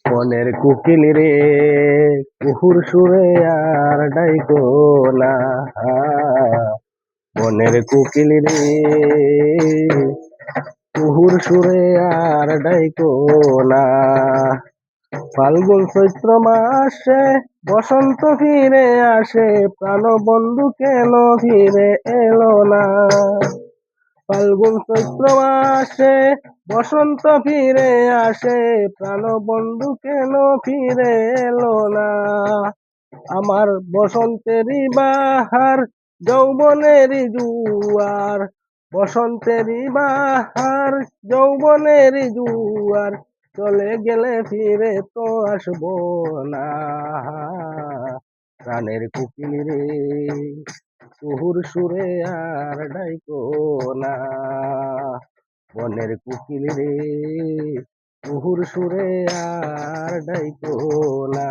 মনের কুকিল রে কুহুর সুরে আর ডাইকো না। মনের কুকিল রে কুহুর সুরে আর ডাইকো না। ফাল্গুন চৈত্র মাসে বসন্ত ফিরে আসে, প্রাণ বন্ধু কেন ফিরে এলো না। ফাল্গুন চৈত্র মাসে বসন্ত ফিরে আসে, প্রাণ বন্ধু কেন ফিরে এলো না। আমার বসন্তেরই বাহার, যৌবনেরই জুয়ার, বসন্তেরই বাহার, যৌবনেরই জুয়ার, চলে গেলে ফিরে তো আসবো না। প্রাণের কুকিল রে কুহুর সুরে আর ডাইকো না। বনের কুকিল রে কুহুর সুরে আর ডাইকো না।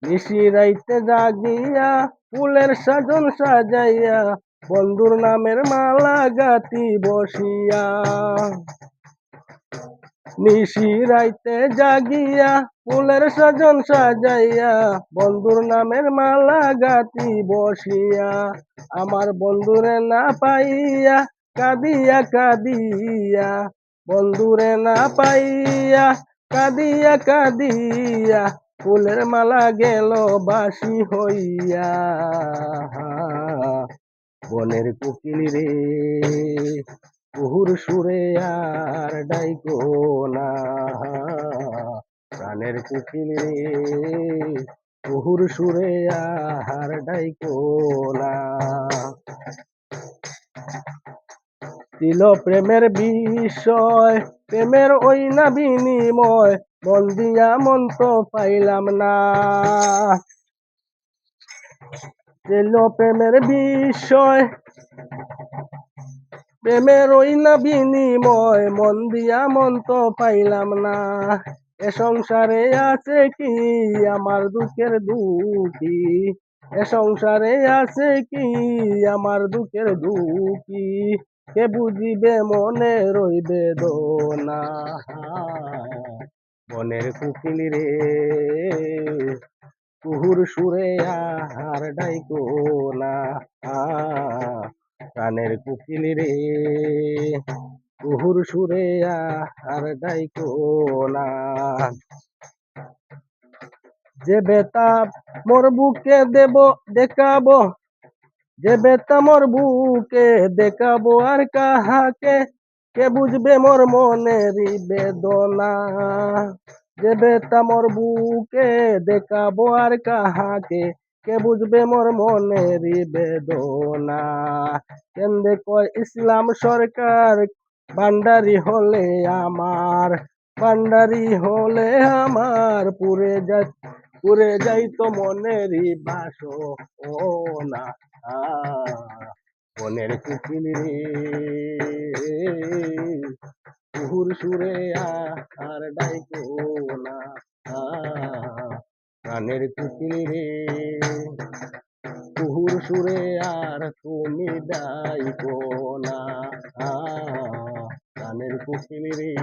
নিশি রাইতে জাগিয়া ফুলের সাজন সাজাইয়া, বন্ধুর নামের মালা গাতি বসিয়া। নিশি রাইতে জাগিয়া ফুলের সাজন সাজাইয়া, বন্ধুর নামের মালা গাতি বসিয়া। আমার বন্ধুরে না পাইয়া কাঁদিয়া কাঁদিয়া, বন্ধুরে না পাইয়া কাঁদিয়া কাঁদিয়া, ফুলের মালা গেল বাসি হইয়া। বনের কুকিল রে কুহুর সুরে আর ডাইকো না। প্রাণের কুকিল রে কুহুর সুরে আর ডাইকো না। ছিল প্রেমের বিষয়, প্রেমের ওই না বিনিময়, মন দিয়া মন তো পাইলাম না। ছিল প্রেমের বিষয়, প্রেমের ওই না বিনিময়, মন দিয়া মন তো পাইলাম না। এ সংসারে আছে কি আমার দুঃখের দুঃখী, এ সংসারে আছে কি আমার দুঃখের দুঃখী, কে বুঝিবে মনে রইবে বেদনা। বনের কুকিল রে কুহুর সুরে আর ডাইকো না। প্রাণের কুকিল রে কুহুর সুরে আর ডাইকো না। যে বেতা মোর বুকে দেব দেখাবো, যে বেতা মোর বুকে দেখাবো আর কাহাকে, কে বুঝবে মোর মনেরই বেদনা। যে বেতা মোর বুকে দেখাবো আর কাহাকে, কে বুঝবে মোর মনেরই বেদনা। কেন্দে কয় ইসলাম সরকার ভান্ডারি হলে আমার, ভান্ডারি হলে আমার পুরে যাইতো মনেরই বাসনা। বনের কুকিল রে কুহুর সুরে আর ডাইকো না। প্রাণের কুকিল রে কুহুর সুরে আর তুমি ডাইকো না। প্রাণের কুকিল রে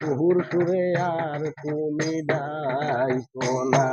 কুহুর সুরে আর তুমি ডাইকো না।